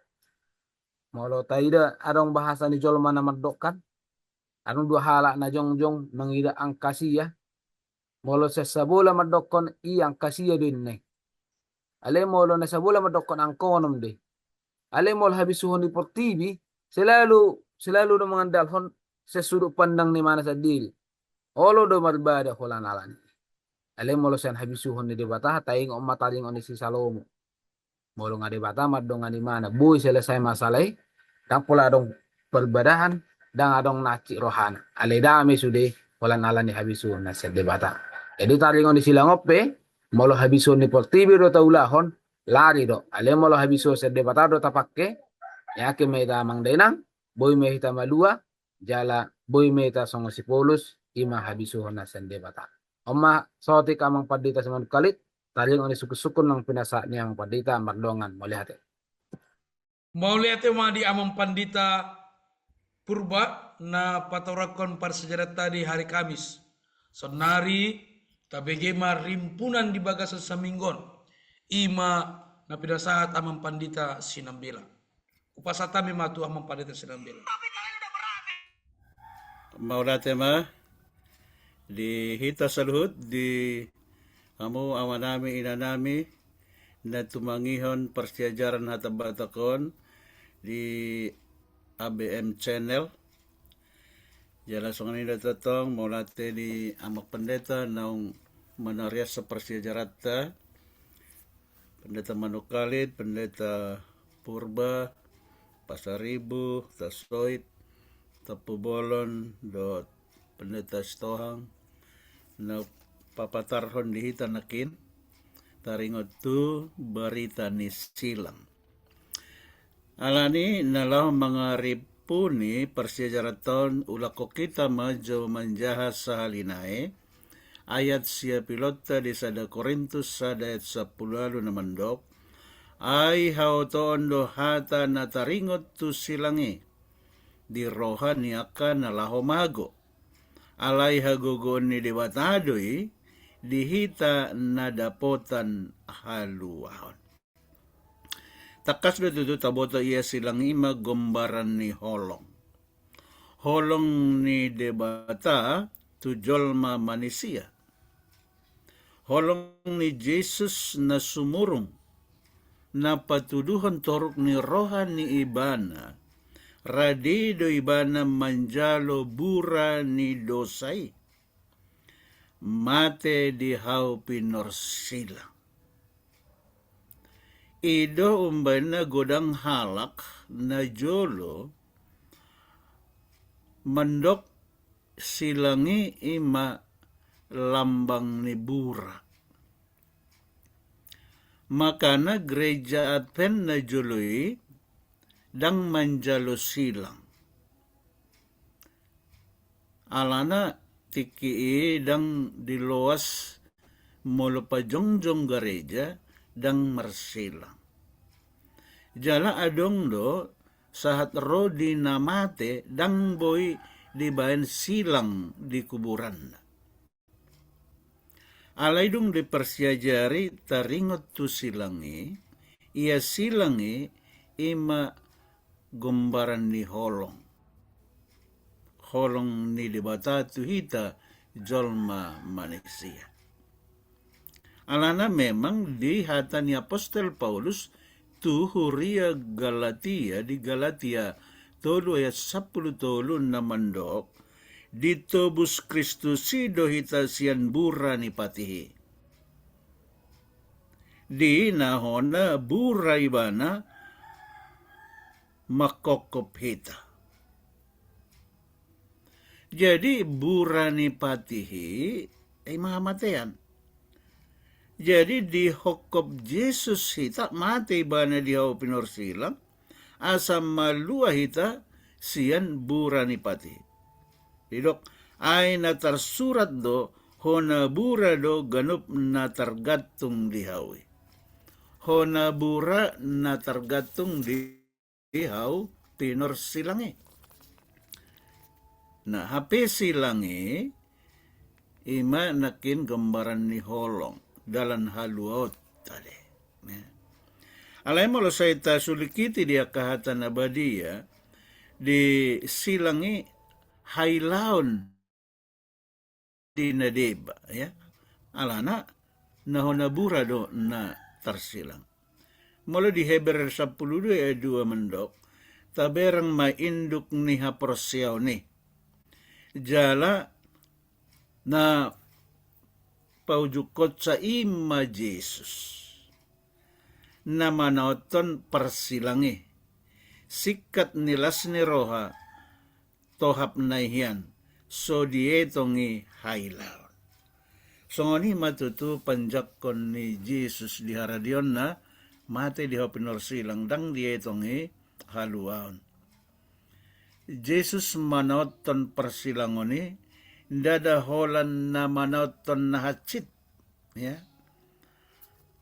Molo taida adong bahasa ni jolmana mardokkan. Anong dua hala na jongjong mangida ang kasiya. Molo sa sabula mardokon iyang kasiya din ne. Ale molo na sabula mardokon ang konom de. Ale molo habisuhon ni portibi selalu do mga dalhon sa sudut pandang ni mana sa dil. Olo do marbada hulan alani. Alem molo sen habisuhon ni debata taing mataling on si Salomo. Molo nga debata madong nga ni mana buy selesai masalay dang pula dong perbadahan dang adong naci rohana. Ale dami sude wala nala ni habisuhon na sa debata. Jadi taring on sila ngope molo habisuhon ni portibi do taulahon lari do. Ale molo habisuhon sa debata do tapakke yake may damang denang boy may hita malua jala boy may ta songo si Paulus ima habisuhon na sa debata. Oma sotik amang padita sa mga kalit, taling oni sukun ng pinasa niyang padita mardongan molihate. Mauliate mga di amang pandita purba na patorakon para sejarah tadi hari Kamis. So nari tabegema rimpunan di bagasan sa minggon. Ima na pinasahat amang pandita sinambila. Upasatami matu amang pandita sinambila. Maulate ma di hita sa luhut di amo awanami inanami na tumangihon persyajaran hatabatakon di ABM channel jala songan ida totong maulate di amak pendeta naung manarias sa persyajarata pendeta Manukalit, pendeta Purba, Pasaribu, Tasoit, Tapubolon, dot pendeta Stohang na papatarhon dihita nakin taringot tu barita ni silang. Alani nalang mga ripuni persyajaraton ulako kita majo manjaha sa halinae ayat siya pilota di sada Korintus sada ayat 10 na mandok ay hautoon do hata na taringot tu silangi di rohani akan nalaho mago alay hagugon ni debatadoy dihita nadapotan haluahon. Takas na tuto tabota iya silang ima gombaran ni holong. Holong ni debata tu jolma manisia. Holong ni Jesus na sumurong na patuduhon torok ni rohan ni ibana, radido ibana manjalo bura ni dosay, mate di hau pinorsila. Ido umbana godang halak na jolo, mandok silangi ima lambang ni bura. Makana gereja Advent na jului dang manjalo silang. Alana tiki dang diloas molo pa jongjong gereja dang marsilang. Jala adong do sahat ro di namate dang boy di bayan silang di kuburan. Alay dong di persiajari taringot tu silangi, ia silangi ima gombaran ni holong. Holong ni dibata tu hita jolma manusia. Alana memang di hata ni Apostol Paulus tu huria Galatia di Galatia tolu ayat 10 tolu na mandok ditobus Kristusido hita sian bura ni patihi. Di nahona bura ibana makokop hita. Jadi bura ni patihi ay mamatayan. Jadi di hokop Jesus hita mati ibana di hau pinorsilang asam malua hita sian bura ni patihi. Didok ay natarsurat do hona bura do ganup natargatung dihawi. Hona bura natargatung dihaw pinor silangi. Nah hape silangi ima nakin gambaran ni holong dalan haluot tadi. Alay mo lo sa ita sulikiti dia kahatan abadia di silangi hailaon di nadeba ya alana nahonabura do na tarsilang mula di Heber 10 ayat 2 mendok taberang mainduk ni haprosyaw ni jala na paujukot sa ima Jesus na manoton persilangi sikat nilas ni roha tohap na iyan, so dietongi hailaw. So ngoni matutu panjak kon ni Jesus di haradion na mate di hopinor silang dang dietongi haluaon. Jesus manoton persilangoni, dada holan na manoton na hatsit. Ya.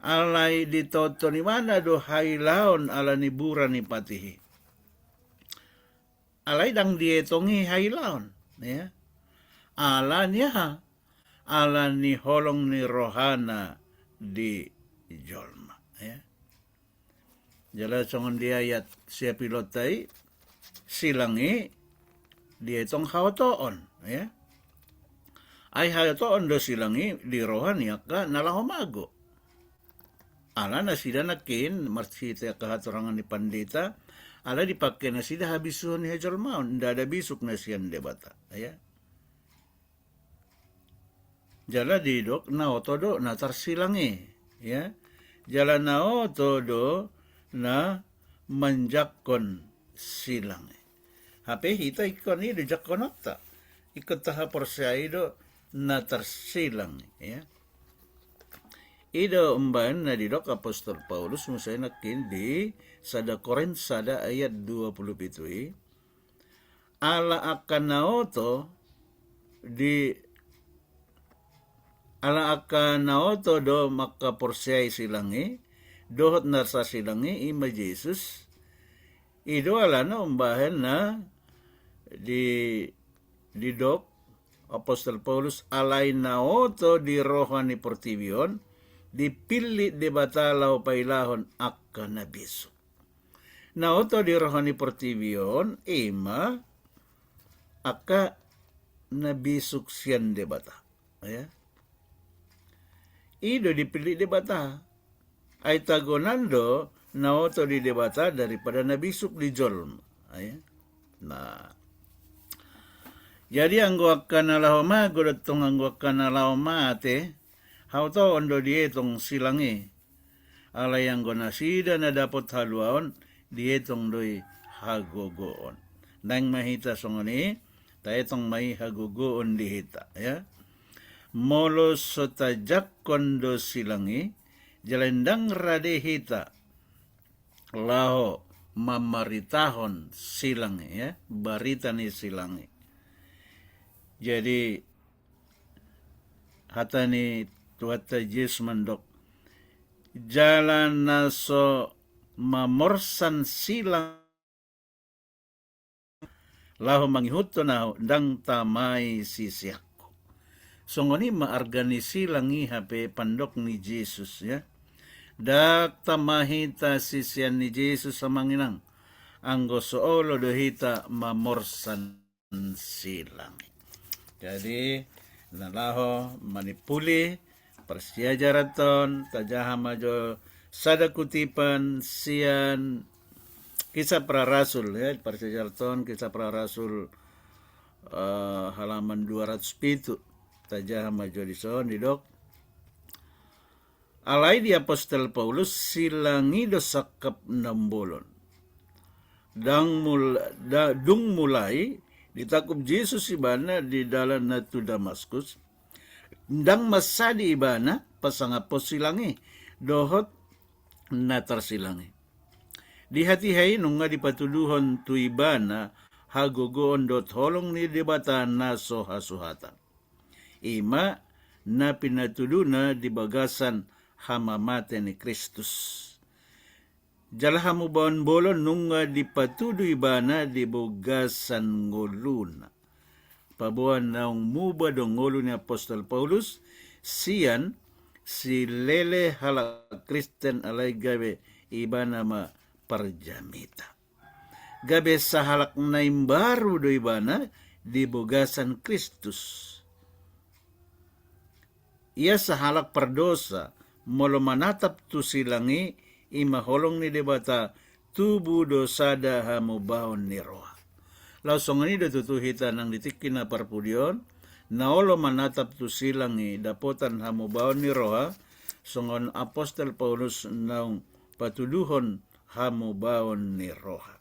Alay ditoto ni mana do hailaon ala ni bura ni patihi. Alay dang dietongi hailaon ya ala niya ala ni holong ni rohana di jolma ya jala songon di ayat siya pilotai silangi dietong hawatoon ya ay hawatoon do silangi di rohan ya ka nalahomago ala na sida nakin marsita kahaturangan ni pandita ala dipakai na sida habisuhon ni hajal maun. Nda ada bisuk na siyan debata. Ya. Jala didok na otodo na tarsilangi. Ya. Jala na otodo na manjakon silangi. Hape hita ikon ni dijakonota. Ikot taha porsaido na tarsilangi. Ya. Ida umbahan na didok Apostol Paulus musay nakin di sada Korint sada ayat 27 ala akan naoto di ala akan naoto do makaporsay silangi dohot narsa silangi ima Jesus ido ala na umbahan na di dok Apostol Paulus alay naoto di rohani portibion dipili di batalaw pailahon akka nabiso. Naoto di rohani portibion ima akka nabisuk siyan di bata. Ya. Ido dipili di bata. Ay tagonando naoto di debata daripada nabisuk di jolma. Ya. Nah, jadi anggo akan alahoma godotong anggo akan alahoma ate hau to ondo dietong silangi alay anggo nasida na dapat haluaon dietong doi hagogoon. Nang mahita songoni taetong mai hagogoon dihita ya. Molo sotajak kondo silangi jalendang radehita laho mamaritahon silangi ya, barita ni silangi. Jadi hatani tuata Yesus mandok jalan naso mamorsan silang laho manghihuto na dang tamay sisiako. So ngoni maarganisi langi hape pandok ni Jesus ya. Dak tamahita sisian ni Jesus sa manginang anggo soolo dohita mamorsan silang. Jadi nalaho manipuli persiajaraton tajaha majo sada kutipan sian kisah para rasul ya persiajaraton kisah para rasul halaman 207 tajaha majo dison didok alai di apostol Paulus silangi dosakap nambolon. Dung mulai ditakup Jesus ibana di dalan natu Damaskus. Dang masadi ibana pasangapos silangi dohot natar silangi. Di hati-hai nunga dipatuduhon tu ibana hagogoon dot holong ni debata na sohasuhata. Ima na pinatuduna di bagasan hamamate ni Kristus. Jalahamu bawan bolon nunga dipatuduy bana di bogasan ngoluna. Pabuan naong muba dong ngolo ni Apostol Paulus, siyan si lele halak Kristen alay gabe ibana ma parjamita. Gabe sa halak na imbaru do ibana di bogasan Kristus. Ia sa halak perdosa, molo manatap tu silangi imaholong ni debata tubu dosada hamubaon ni roha. Langsung ini datutuhita ng ditikin na parpudion na olo manatap tu silangi dapotan hamubaon ni roha songon Apostol Paulus naung patuduhon hamubaon ni roha.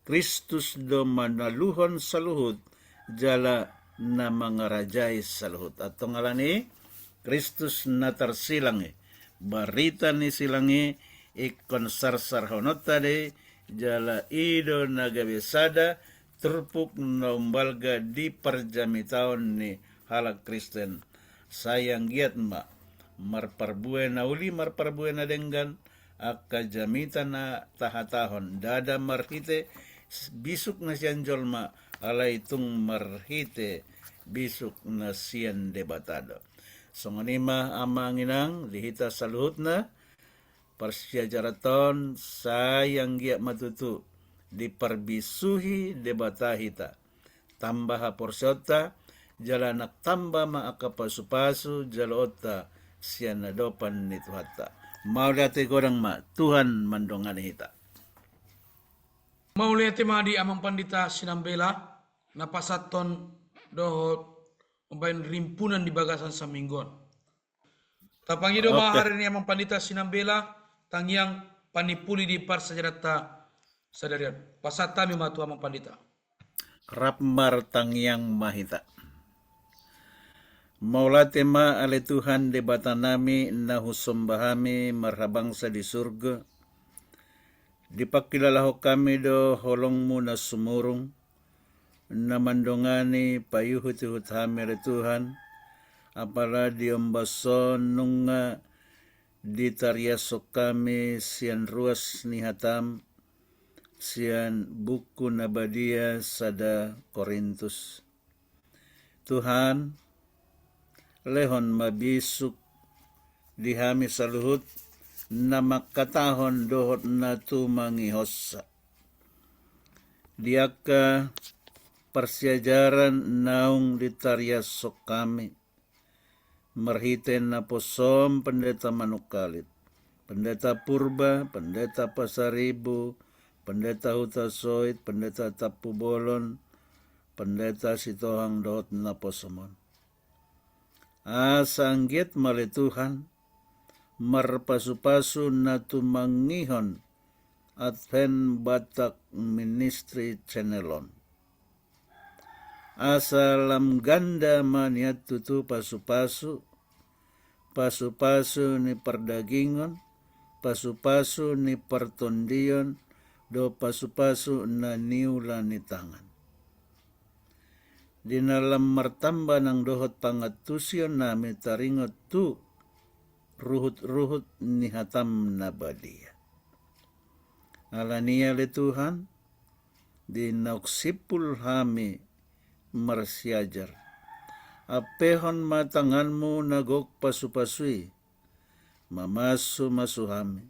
Kristus do manaluhon sa luhut jala na mga rajay sa luhut. At tungalani Kristus natar silangi barita ni silangi ikonsarsar honotade jala ido nagabisada terpuk nombalga di perjamitaon ni halak Kristen sayang giat ma marparbue na uli marparbue na denggan akka jamita na tahatahon dada marhite bisuk na siyan jolma ala itong marhite bisuk na siyan debatado. So nganima amanginang dihita sa luhut na persiajaraton sayang giat matutu diperbisuhi debatahita tambah porsyota jalanak tambah maakapasu-pasu jalota siya nadopan ni Tuhata. Maulati korang ma Tuhan mandongan hita. Maulati madi amang pandita sinambela napasaton dohot umpain rimpunan di bagasan sa minggon. Tapangido mahari ni amang pandita sinambela tangyang panipuli di parsajarata sadarian. Pasata mi matu amang pandita. Rapmar tangyang mahita. Maulate ma ale Tuhan debata nami na husumbahami marhabangsa di surga. Dipakilalaho kami do holong mo na sumurong na mandongani payuhut-hut hamir Tuhan apala diombason nunga ditariasok kami sian ruas ni hatam sian buku nabadia sada Korintus. Tuhan lehon mabisuk dihami saluhut na makatahon dohot na tumangihosa. Diaka persiajaran naung ditariasok kami marhiten na posom pendeta manukalit Pendeta Purba, Pendeta Pasaribu, Pendeta Hutasoit, Pendeta Tapu Bolon, Pendeta Sitohang Dohot Naposomon. Asanggit mali Tuhan, marpasu-pasu na tumangihon Advent Batak Ministry Channelon. Asalam ganda maniat tutu pasu-pasu, pasu-pasu ni perdagingon, pasu-pasu ni pertondion, do pasu-pasu na niula ni tangan. Di dalam martamba ng dohot pangatusyon nami taringot tu, ruhut-ruhut ni hatam na badia. Alania le Tuhan, di nauksipul hami marsiajar. Apehon matanganmu nagok pasu-pasui, mamasu-masuhami.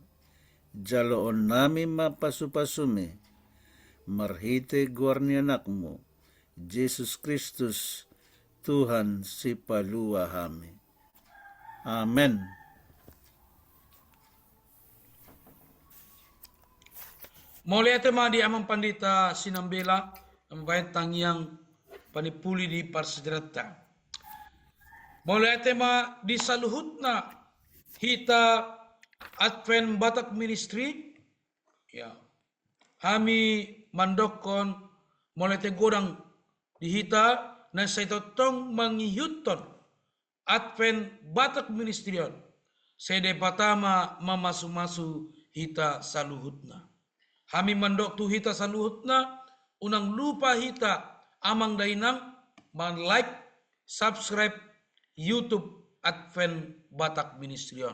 Jaloon nami mapasu-pasumi, marhite guarnianakmu, Jesus Kristus, Tuhan si paluahami. Amen. Muli tema di amang pandita sinambela ang bayan tangyang panipuli di parsejarata. Muli tema di saluhut na hita Advent Batak Ministry. Ya. Kami mandokon muli te godang dihita na sa itotong manghiyuton Advent Batak Ministry yon. Sede patama mamasu-masu hita saluhut na. Kami mandok tu hita saluhut na, unang lupa hita amang dainang man-like, subscribe YouTube Advent Batak Ministry.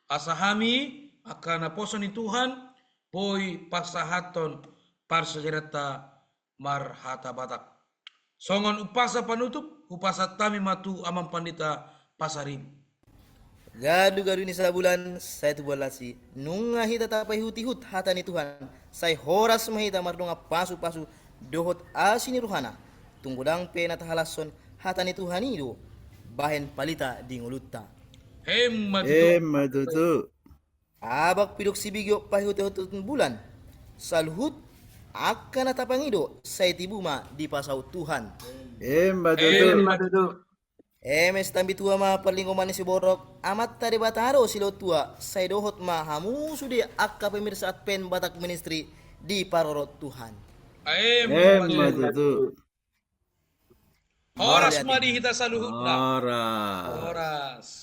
Asa kami akan naposo ni Tuhan, boy pasahaton parsajarata marhata Batak. Songon upasa panutup, upasa tami matu amang pandita pasarin. Gadu-gadu ni sa bulan, saya tu bolasi. Nunga hita tapay huti-hut hata ni Tuhan. Say horas mahita mardunga pasu-pasu dohot asini ruhana. Tunggudang pena tahalason hata ni Tuhan ido. Bahen palita di ngulutta. Matutu. Abak pidok sibigyo pahuti-hutun bulan. Saluhut akan natapangido say tibuma di pasau Tuhan. Matutu. Mes tambi tua ma perlingkuman si borok amat tadi bataro silo tua say dohot ma hamu sudi akka pemirsa Advent Batak Ministry di parorot Tuhan. Matutu. Horas madi hita saluhut na. Ora. Horas.